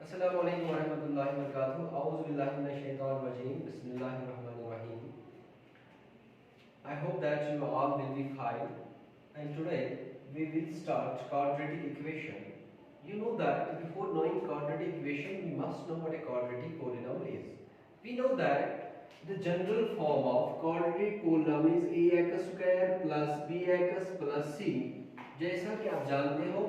अस्सलामु अलैकुम वरहमतुल्लाहि वबरकातुहू। औज़ु बिल्लाहि मिनश शैतानिर रजीम। बिस्मिल्लाहिर रहमानिर रहीम। I hope that you all will be fine. And today we will start quadratic equation. You know that before knowing quadratic equation, we must know what a quadratic polynomial is. We know that the general form of quadratic polynomial is ax square plus bx plus c. जैसा कि आप जानते हो,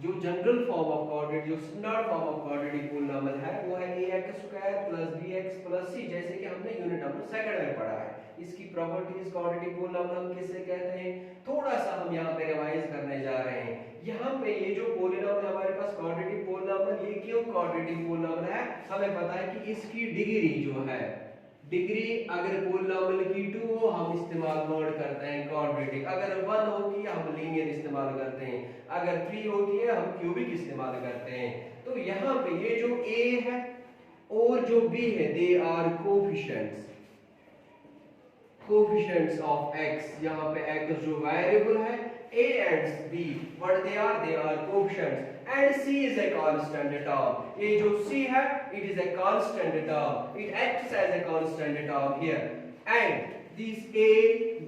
जो general form of quadratic, जो standard form of quadratic polynomial है वो है ax square plus bx plus c, जैसे कि हमने यूनिट नंबर सेकंड में पढ़ा है। इसकी प्रॉपर्टीज क्वाड्रेटिक पोलिनोमियल हम किसे कहते हैं, थोड़ा सा हम यहाँ पे रिवाइज करने जा रहे हैं। यहाँ पे ये जो पोलिनोमियल हमारे पास क्वाड्रेटिक पोलिनोमियल, ये क्यों क्वाड्रेटिक पोलिनोमियल है, हमें पता है कि इसकी डिग्री जो है, डिग्री अगर पोलिनोमियल की 2 हो हम इस्तेमाल मोड करते हैं क्वाड्रेटिक, अगर 1 होगी हम लीनियर इस्तेमाल करते हैं, अगर 3 होती है हम क्यूबिक इस्तेमाल करते हैं। तो यहाँ पे ये जो a है और जो b है, they are coefficients of x। यहाँ पे x जो वेरिएबल है, a and b what they are coefficients, and c is a constant term। ये जो c है it is a constant term, it acts as a constant term here। and these a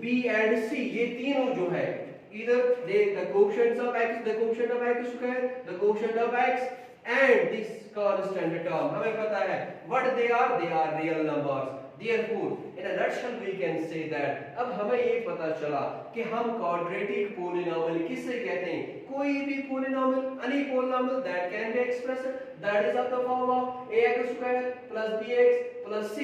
b and c, ये तीनों जो है, either the coefficients of x, the coefficient of x square, the coefficient of x and this constant term, हमें पता है what they are real numbers। Therefore, in a nutshell we can say that, अब हमें ये पता चला कि हम quadratic polynomial किसे कहते हैं, कोई भी polynomial, any polynomial that can be expressed that is of the form of ax square plus bx plus c,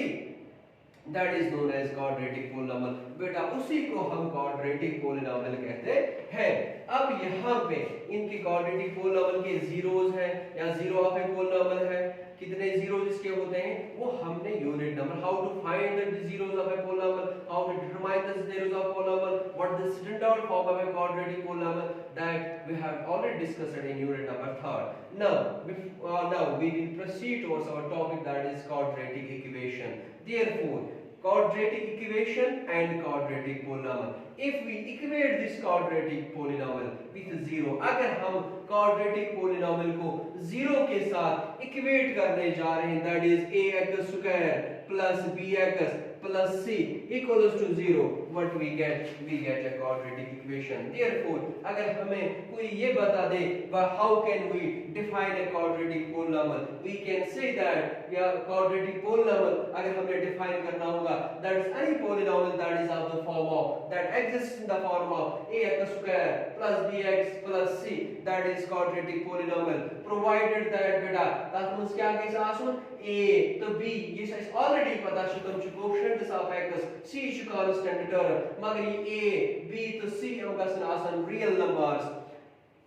that is known as quadratic polynomial। बेटा उसी को हम quadratic polynomial कहते हैं। अब यहाँ पे इनके quadratic polynomial के zeros हैं या zero of a polynomial है, कितने zeros इसके होते हैं वो हमने unit number, how to find the zeros of a polynomial, how to determine the zeros of polynomial, what the standard form of a quadratic polynomial, that we have already discussed in unit number 3rd। Now we will proceed towards our topic, that is quadratic equation। Therefore, quadratic equation and quadratic polynomial, if we equate this quadratic polynomial with zero, अगर हम quadratic polynomial को zero के साथ equate करने जा रहे हैं, that is ax square plus bx plus c equals to 0, what we get a quadratic equation। Therefore, अगर हमें कोई ये बता दे how can we define a quadratic polynomial, we can say that quadratic polynomial अगर हमें define करना होगा, that is any polynomial that is of the form of, that exists in the form of ax square plus bx plus c, that is quadratic polynomial, provided that बेटा तब मुझे क्या कैसे आसुन a तो b, ये already पता शुतम coefficients of x, c is constant term, मगर ये a b तो c हम गसन आसन real numbers,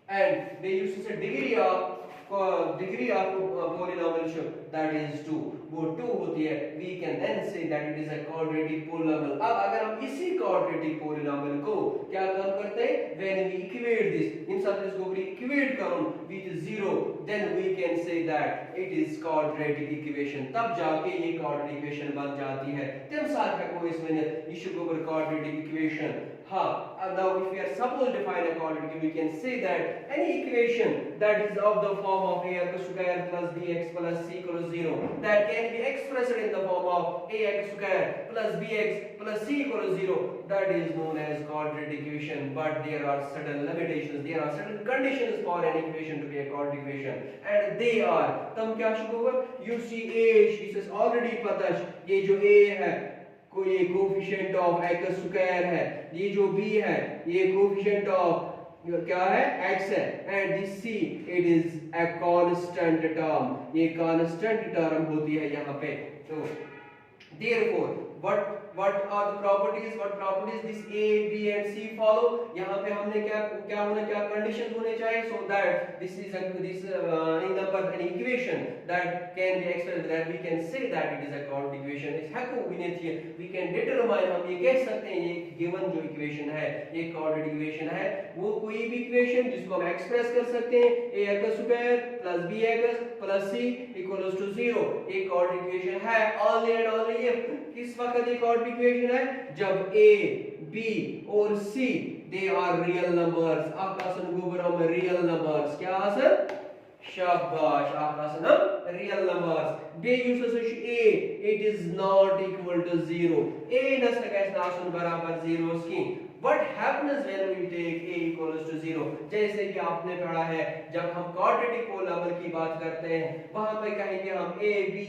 and they used to say degree of polynomial, that is 2, वो 2 होती है, we can then say that it is a quadratic polynomial। अब अगर हम इसी quadratic polynomial को क्या काम करते हैं, when we equate this, इन सब चीजों को equate करूं with 0, then we can say that it is quadratic equation। तब जाके ये quadratic equation बन जाती है। तब साथ का कोई इसमें issue को quadratic equation। हाँ, now if we are supposed to define a quadratic, we can say that any equation that is of the form of ax square plus bx plus c equals 0, that can be expressed in the form of ax square plus bx plus c equals 0, that is known as quadratic equation। But there are certain limitations, there are certain conditions for an equation to be a quadratic equation, and they are, तब क्या शुरू होगा, you see a, इसे already पता है, ये जो a है कोई कोफिशिएंट ऑफ x स्क्वायर है, ये जो b है ये कोफिशिएंट ऑफ क्या है x है, and this c it is a constant term, ये कांस्टेंट टर्म होती है यहाँ पे। तो therefore what are the properties, what properties this a b and c follow, यहाँ पे हमने क्या होना, क्या कंडीशंस होने चाहिए, so that this is in number an equation that can be expressed, that we can say that it is a quadratic equation। इस हक को we can determine, हम ये कह सकते हैं ये given जो equation है ये quadratic equation है, वो कोई भी equation जिसको हम express कर सकते हैं ax square plus bx plus c equals to 0, एक quadratic equation है only and only if, किस वक्त एक quadratic equation है, जब a b और c they are real numbers। आपका आसन गोबर में real numbers, क्या आसन शाबाश आपका सनम रियल नंबर्स बे युस a it is not equal to 0 a नस गैस नासन बराबर 0 की what happens when we take a equals to 0 जैसे कि आपने पढ़ा है जब हम क्वाड्रेटिक पोलैमर की बात करते हैं वहां पे कहेंगे हम a b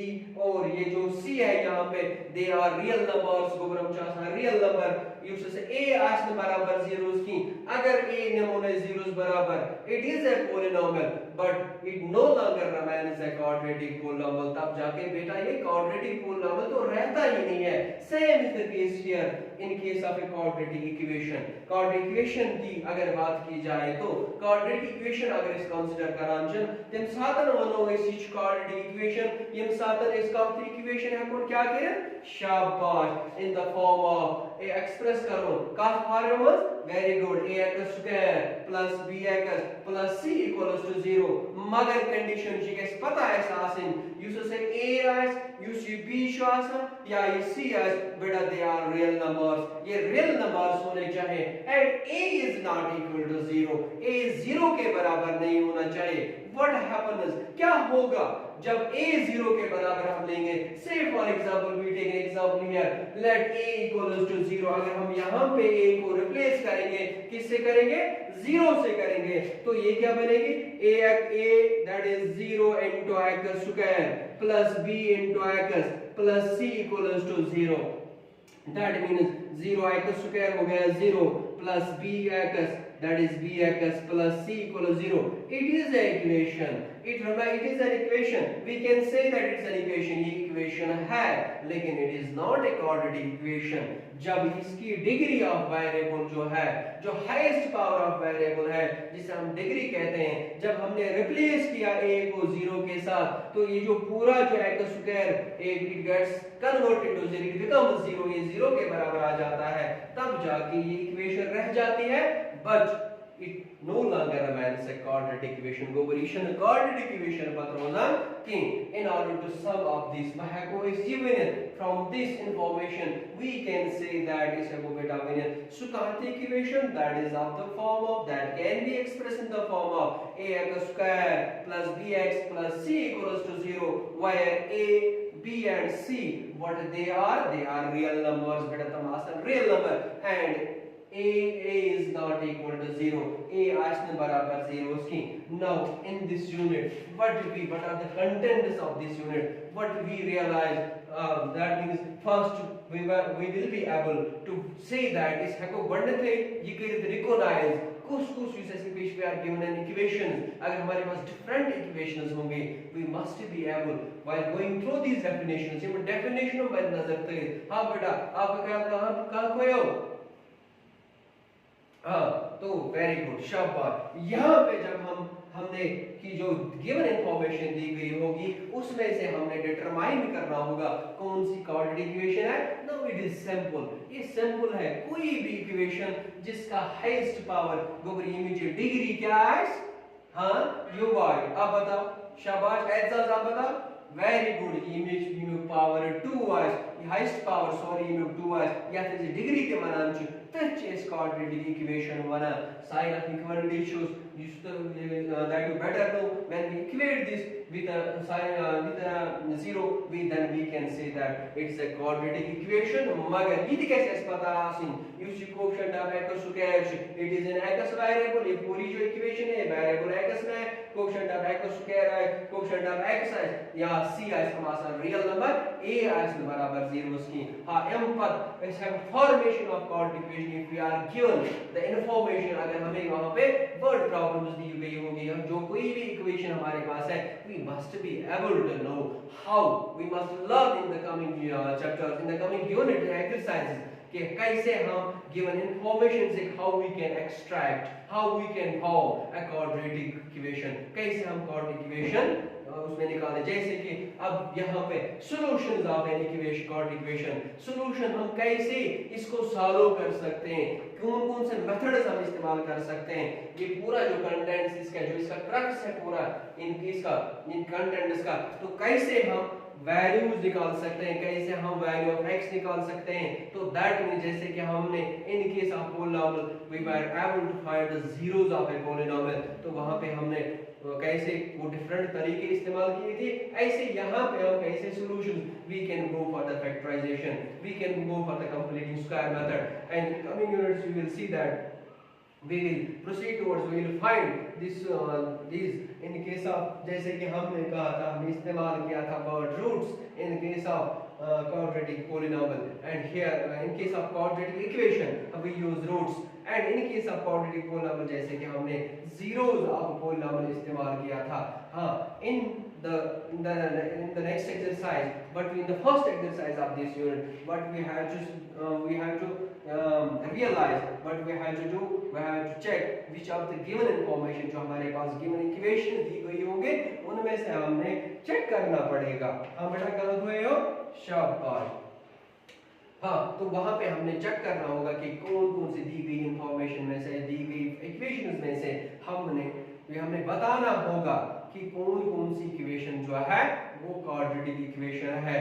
और ये जो c है यहाँ पे दे आर रियल नंबर्स गोबरम चासा रियल नंबर युस a आसन बराबर 0 की अगर a नमूने 0 बराबर it is a polynomial but it no longer remains a quadratic polynomial तब जाके बेटा ये quadratic polynomial तो रहता ही नहीं है same is the case here in case of a quadratic equation quadratic equation की अगर बात की जाए तो quadratic equation अगर इस कंसीडर करांचन तम सातन वनो इस quadratic equation यम सातन इस quadratic equation है कौन क्या करे शाबाश in the form of a express करो का form very good ax square plus bx plus c equals to 0 मगर कंडीशन जी के पता है सासिन यूस से a as यूस b शास या ये c as बेटा दे आर रियल नंबर्स ये रियल नंबर्स होने चाहिए and a is not equal to 0 a 0 के बराबर नहीं होना चाहिए what happens क्या होगा जब a 0 के बराबर हम लेंगे say for example we take an example here let a equals to 0 अगर हम यहाँ पे a को रिप्लेस करेंगे किससे करेंगे 0 से करेंगे तो ये क्या बनेगी a that is 0 into x square plus b into x plus c equals to 0 that means 0 x square हो गया 0 plus bx that is bx plus c equals 0 it is an equation it is an equation we can say that it's an equation ये equation है लेकिन it is not a quadratic equation जब इसकी degree of variable जो है जो highest power of variable है जिसे हम डिग्री कहते हैं जब हमने रिप्लेस किया a को 0 के साथ तो ये जो पूरा जो x square it gets converted to 0 it becomes 0 ये 0 के बराबर आ जाता है तब जाके ये इक्वेशन रह जाती है but it no longer remains a quadratic equation goberation quadratic equation patrozan ki in order to sum up this mahako is given from this information we can say that is a beta winner Sukharti equation that is of the form of that can be expressed in the form of ax square plus bx plus c equals to 0 where a b and c what they are real numbers beta tamasan real number and a is not equal to 0 a आश्न बराबर 0 की now in this unit what are the contents of this unit what we realize that means first we will be able to say that is hako गणते ये कर recognize कुछ uses in which we are given an equation अगर हमारे पास different equations होंगे we must be able while going through these definitions ये definition में नजर थे हाँ बेटा आपका कहाँ खोयो तो वेरी गुड शाबाश यहाँ पे जब हमने की जो गिवन इंफॉर्मेशन दी गई होगी उसमें से हमने डिटरमाइन करना होगा कौन सी क्वाड्रेटिक इक्वेशन है नाउ इट इज सिंपल ये सिंपल है कोई भी इक्वेशन जिसका हाईएस्ट पावर गोबर इमीडिएट डिग्री क्या है हाँ यू वाई अब बताओ शाबाश ऐसा आप बताओ very good image you power 2 was highest power sorry you 2 was या तो डिग्री के मानांक which is quadratic equation one sign of equality shows that you better know when we equate this with a sign with a 0 then we can say that it's a quadratic equation मगर ये कैसे पता आसिन use quotient of x square it is an x variable ये पूरी जो equation है variable x में quotient of x square है quotient of x है या c है हमारा real number a है बराबर 0 की हाँ m पद is a formation of quadratic equation if we are given the information अगर हमें वहाँ पे word problems दी गई होगी हम जो कोई भी equation हमारे पास है we must be able to know how we must learn in the coming chapters in the coming unit exercises कि कैसे हम given information से how we can extract how we can form a quadratic equation कैसे हम quadratic equation उसमें निकाले जैसे कि अब यहाँ पे solutions of an equation quadratic equation solution हम कैसे इसको सॉल्व कर सकते हैं कौन-कौन से मेथड्स हम इस्तेमाल कर सकते हैं ये पूरा जो कंटेंट्स इसका जो इसका क्रक्स है पूरा इन कंटेंट्स का तो कैसे हम वैल्यूज निकाल सकते हैं कैसे हम वैल्यू ऑफ x निकाल सकते हैं तो दैट मींस जैसे कि हमने in case of polynomial we were able to find the zeros of a polynomial तो वहां पे हमने कैसे वो डिफरेंट तरीके इस्तेमाल किए थे, ऐसे यहाँ पे हम कैसे solution we can go for the factorization, we can go for the completing square method, and in coming units you will see that we will proceed towards, we will find these in case of, जैसे कि हमने कहा था, हमने इस्तेमाल किया था word roots in case of quadratic polynomial, and here in case of quadratic equation we use roots, and in case of quadratic polynomial जैसे कि हमने zeros of polynomial इस्तेमाल किया था। हाँ, in the next exercise, but in the first exercise of this unit, what we have to realize, what we have to do, we have to check which of the given information जो हमारे पास given equation दी गई होंगे उनमें से हमने check करना पड़ेगा। हाँ बेटा, कर हुए हो, शाबाश। हाँ, तो वहां पे हमने चेक करना होगा कि कौन कौन सी दी गई इंफॉर्मेशन में से, दी गई इक्वेशंस में से हमें बताना होगा कि कौन कौन सी इक्वेशन जो है वो क्वाड्रेटिक इक्वेशन है।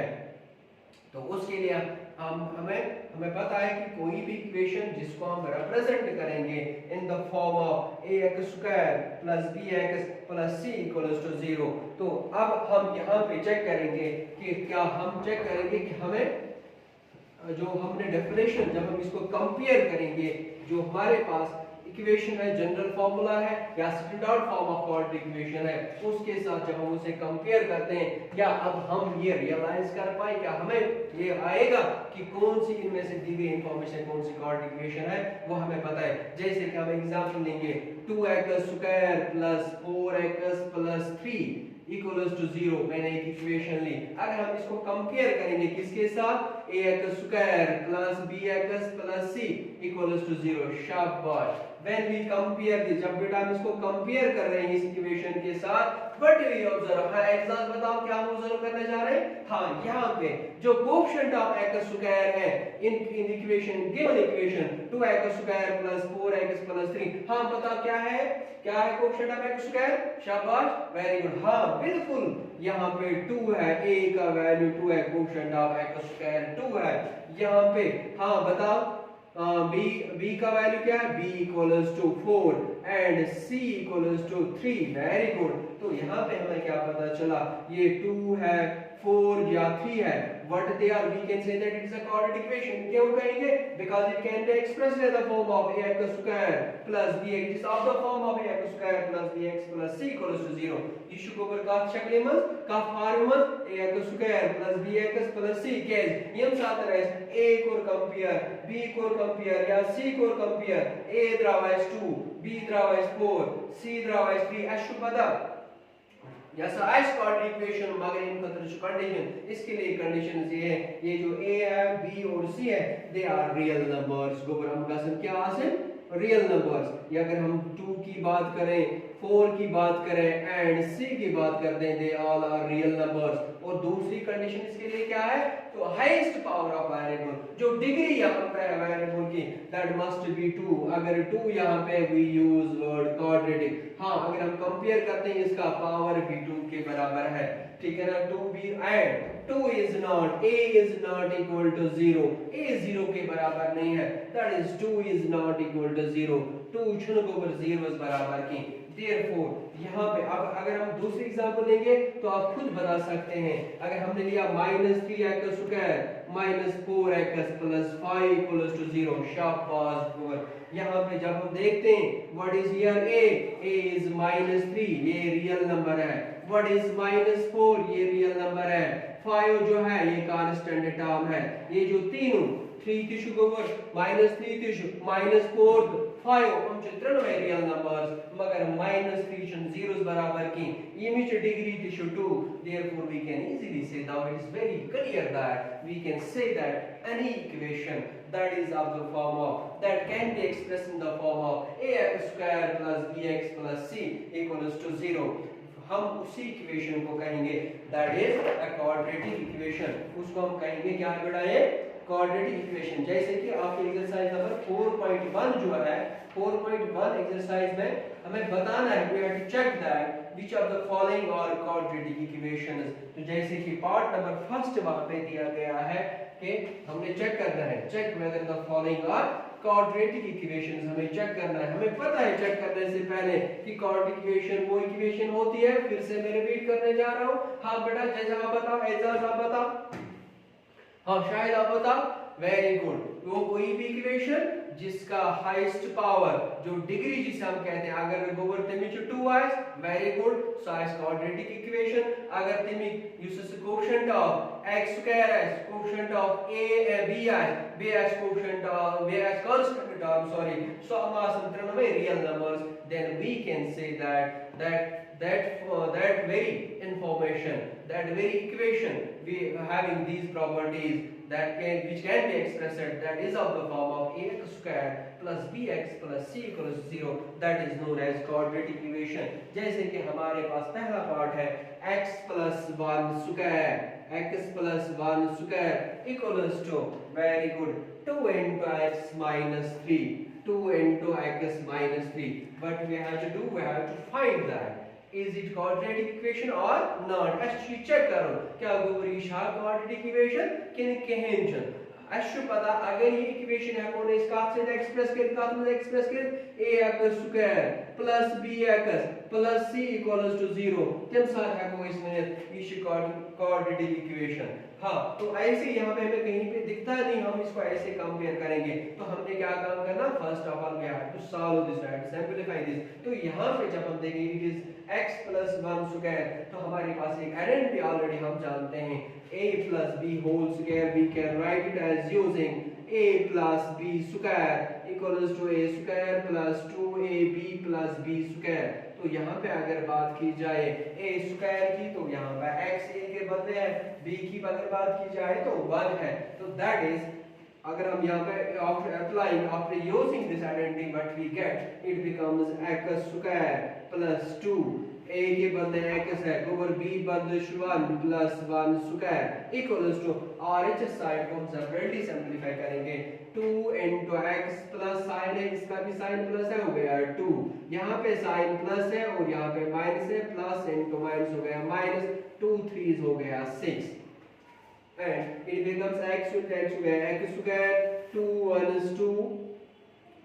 तो उसके लिए हमें पता है कि कोई भी इक्वेशन जिसको हम रिप्रेजेंट करेंगे in the form of ax square plus bx plus c equals to 0, तो अब हम यहाँ पे चेक करेंगे कि क्या हम चेक करेंगे कि हमें जो हमने डेफिनेशन, जब हम इसको कंपेयर करेंगे, जो हमारे पास इक्वेशन है, जनरल फॉर्मूला है या standard form of quadratic equation है, उसके साथ जब हम उसे कंपेयर करते हैं, क्या अब हम ये रियलाइज कर पाए, क्या हमें ये आएगा कि कौन सी इनमें से दी गई इंफॉर्मेशन कौन सी क्वाड्रेटिक इक्वेशन है, वो हमें पता है। जैसे कि हम एग्जांपल लेंगे 2x square plus 4x plus 3 equals to 0, मैंने एक इक्वेशन ली। अगर हम इसको कंपेयर करेंगे किसके साथ, ax square plus bx plus c equals to 0, शाबाश। When we compare this, जब बेटा हम इसको कंपेयर कर रहे हैं इस इक्वेशन के साथ, what do we observe? हाँ, एग्जाम्पल बताओ क्या हम ऑब्जर्व करने जा रहे हैं। हाँ, यहाँ पे जो कोएफिशिएंट ऑफ x स्क्वायर है in equation, given equation 2x square plus 4x plus 3, हाँ बताओ क्या है कोएफिशिएंट ऑफ x स्क्वायर, शाबाश, वेरी गुड। हाँ बिल्कुल, यहाँ पे 2 है, a का वैल्यू 2 है, कोएफिशिएंट ऑफ x स्क्वायर 2 है यहाँ पे। हाँ बताओ b का वैल्यू क्या है, b equals to 4 and c equals to 3, very good. तो यहाँ पे हमें क्या पता चला, ये 2 है, 4 या 3 है, what they are, we can say that it is a quadratic equation। क्यों कहेंगे, because it can be expressed in the form of ax square plus bx, it is of the form of ax square plus bx plus c equals to 0। Issue को पर का शक्ल में का form में ax square plus bx plus c केस यम साथ रहे a को कंपेयर b को कंपेयर या c को कंपेयर, a द्रावाइस 2 b द्रावाइस 4 c द्रावाइस 3 अशु पदा या साइज क्वाड्रेटिक इक्वेशन, मगर इन कंडीशन, इसके लिए कंडीशंस ये है, ये जो a है b और c है, दे आर रियल नंबर्स। गोबर हम कसम क्या हासिल, रियल नंबर्स। या अगर हम 2 की बात करें, 4 की बात करें एंड c की बात करते हैं, they all are real numbers. और दूसरी कंडीशन इसके लिए क्या है, तो हाईएस्ट पावर ऑफ वेरिएबल, जो डिग्री यहाँ पे है वेरिएबल की, दैट मस्ट बी 2। अगर 2 यहाँ पे वी यूज वर्ड क्वाड्रेटिक। हाँ, अगर हम कंपेयर करते हैं इसका पावर भी 2 के बराबर है, ठीक है ना। 2 भी and 2 is not, a is not equal to 0, a 0 के बराबर नहीं है, that is 2 is not equal to 0, 2 शून्य को 0 बराबर की। Therefore यहाँ पे अब अगर हम दूसरी एग्जांपल लेंगे तो आप खुद बता सकते हैं। अगर हमने लिया -3x square -4x plus 5 equals to 0, शाबाश। यहाँ पे जब हम देखते हैं what is here a is -3, ये रियल नंबर है। व्हाट इज -4, ये रियल नंबर है। 5 जो है ये कांस्टेंट टर्म है। ये जो तीनों 3 टिश्यू गोबर -3 टिश्यू -4 5 हम चित्रण में रियल नंबर्स, मगर -3 शन zeros बराबर की image degree tissue 2। therefore we can easily say, now it is very clear that we can say that any equation that is of the form of, that can be expressed in the form of ax square plus bx plus c equals to 0, हम उसी equation को कहेंगे that is a quadratic equation। उसको हम कहेंगे क्या है बेटा, ये क्वाड्रेटिक इक्वेशन। जैसे कि आपके एक्सरसाइज नंबर 4.1 जो है, 4.1 एक्सरसाइज में हमें बताना है, we have to check that which of the following are quadratic equations। तो जैसे कि पार्ट नंबर 1 वहां पे दिया गया है कि हमने चेक करना है, check whether the following are quadratic equations हमें चेक करना है। हमें पता है चेक करने से पहले कि क्वाड्रेटिक इक्वेशन वो इक्वेशन होती है, फिर से मैं रिपीट करने जा रहा हूँ। हाँ बेटा, जैसा आप बताओ, एजाज आप बताओ, हाँ शायद आप बताओ, वेरी गुड। वो कोई भी इक्वेशन जिसका हाईएस्ट पावर जो डिग्री जिसे हम कहते हैं, अगर गोबर तमिच 2 आयस, वेरी गुड, सो आयस क्वाड्रेटिक इक्वेशन। अगर तमिक यूसेस कोएफिशिएंट ऑफ x स्क्वायर आयस, कोएफिशिएंट ऑफ a b आयस, b आयस कोएफिशिएंट ऑफ b आयस कांस्टेंट टर्म, सॉरी, सो अमास में real numbers, then we can say that very information, that very equation we having these properties which can be expressed, that is of the form of ax square plus bx plus c equals 0, that is known as quadratic equation। जैसे कि हमारे पास पहला part है x plus 1 square, x plus 1 square equals to, very good, 2 into x minus 3, 2 into x minus 3। What we have to do, we have to find that is it quadratic equation or not। actually check करो क्या गोबरी Shah quadratic equation किन कहेंजन अच्छु पता अगर ये equation है कौन इसका से एक्सप्रेस कर ax square plus bx plus c equals to 0 तम साथ है को इसमें ये क्वाड्रेटिक इक्वेशन। हाँ, तो ऐसे यहाँ पे हमें कहीं पे दिखता नहीं, हम इसको ऐसे कंपेयर करेंगे तो हमने क्या काम करना, first of all we have to solve this, we have to simplify this. तो यहाँ पे जब हम देखेंगे it is x plus 1 square, तो हमारे पास एक आइडेंटिटी ऑलरेडी हम जानते हैं, a plus b whole square, we can write it as using a plus b square equals to a square plus 2ab plus b square। तो यहाँ पे अगर बात की जाए a स्क्वायर की, तो यहाँ पे x a के बदले है, b की अगर बात की जाए तो 1 है, तो दैट इज, अगर हम यहाँ पे after using this identity what we get, it becomes x square plus 2, a के बदले x है, over b बदले 1 plus 1 square equals to, और इस साइड को हम सेपरेटली सिंपलीफाई करेंगे, 2 into x प्लस साइन है, इसका भी साइन प्लस है, हो गया 2, यहाँ पे साइन प्लस है और यहाँ पे माइनस है, प्लस into माइनस हो गया माइनस, 2 3 हो गया 6, and it becomes x with x square 2 1 is 2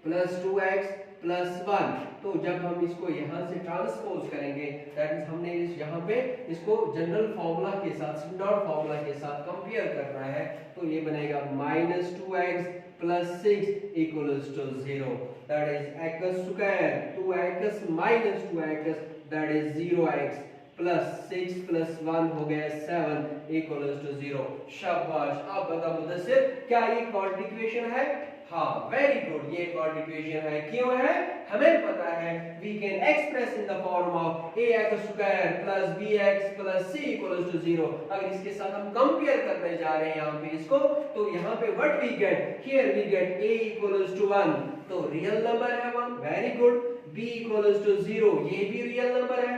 plus 2x plus 1। तो जब हम इसको यहाँ से ट्रांसपोज करेंगे, दैट मींस हमने इस यहाँ पे इसको जनरल फार्मूला के साथ, स्टैंडर्ड फार्मूला के साथ कंपेयर करना है, तो ये बनेगा minus 2x plus 6 equals to 0, that is x square 2x minus 2x, that is 0x plus 6 plus 1 हो गया 7 equals to 0। शाबाश, अब बताओ मुदस्सिर, क्या ये क्वाड्रेटिक इक्वेशन है? हाँ, वेरी गुड, ये क्वाड्रेटिक इक्वेशन है। क्यों है? हमें पता है we can express in the form of ax square plus bx plus c equals to 0। अगर इसके साथ हम कंपेयर करने जा रहे हैं यहाँ पे इसको, तो यहाँ पे what we get, here we get a equals to 1, तो रियल नंबर है 1, very good, b equals to 0, ये भी रियल नंबर है,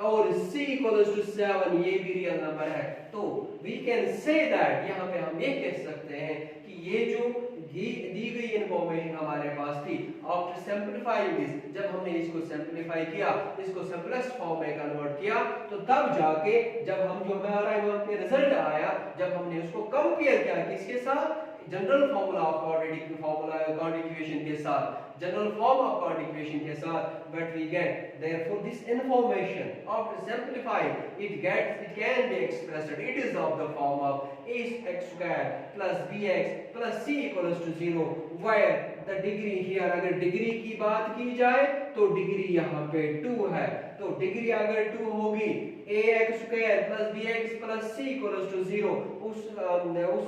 और c equals to 7, ये भी रियल नंबर है। तो we can say that, यहाँ पे हम ये कह सकते हैं कि ये जो दी गई इंफॉर्मेशन हमारे पास थी, आफ्टर सिंपलीफाइंग दिस, जब हमने इसको सिंपलीफाई किया, इसको सिंपलेस्ट फॉर्म में कन्वर्ट किया, तो तब जाके जब हम जो हमारा वहां पे रिजल्ट आया, जब हमने उसको कंपेयर किया किसके साथ, general formula of quadratic formula quadratic equation के साथ, general form of quadratic equation के साथ, but we get therefore this information after simplifying it can be expressed, it is of the form of ax square plus bx plus c equals to 0, where the degree here, अगर degree की बात की जाए तो degree यहाँ पे 2 है, तो डिग्री अगर 2 होगी ax square plus bx plus c equals to 0, उस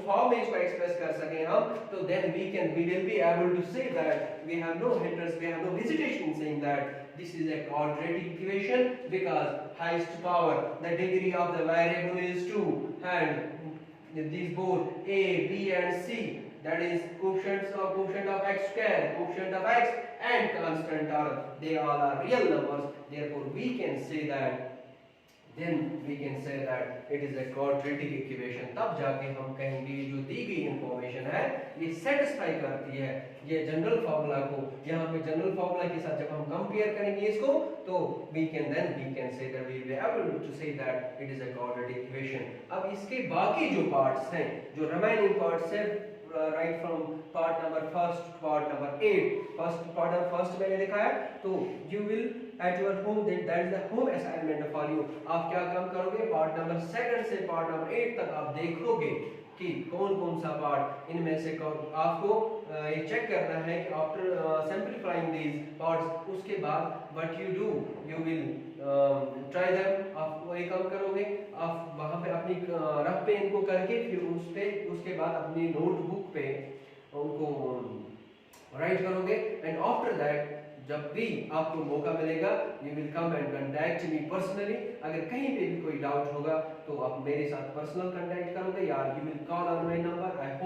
फॉर्म में इसको एक्सप्रेस कर सकें हम, तो then we will be able to say that we have no hindrance, we have no hesitation saying that this is a quadratic equation, because highest power, the degree of the variable is 2, and these both a, b and c, that is quotient of x square, quotient of x and constant term, they all are real numbers, therefore we can say that, then we can say that it is a quadratic equation। तब जाके हम कहेंगे जो दी गई information है ये satisfy करती है ये जनरल फार्मूला को। यहाँ पे जनरल फार्मूला के साथ जब हम कंपेयर करेंगे इसको, तो we can say that we will be able to say that it is a quadratic equation। अब इसके बाकी जो पार्ट्स हैं, जो रिमेनिंग पार्ट्स है right from part number first part number 8 part number first मैंने दिखाया, तो you will at your home that is the home assignment for you. आप क्या काम करोगे, पार्ट नंबर 2 से पार्ट नंबर 8 तक आप देखोगे कि कौन कौन सा पार्ट इनमें से आपको ये चेक करना है कि आफ्टर सिंपलीफाइंग दीज पार्ट्स, उसके बाद what you do, you will try them. आप वो ये काम करोगे, आप वहां पे अपनी रफ पे इनको करके फिर उस पे उसके बाद अपनी नोटबुक पे उनको राइट करोगे। एंड आफ्टर दैट जब भी आपको मौका मिलेगा you will come and contact me personally. अगर कहीं पे भी कोई डाउट होगा तो आप मेरे साथ पर्सनल कांटेक्ट करोगे या you will call on my number. I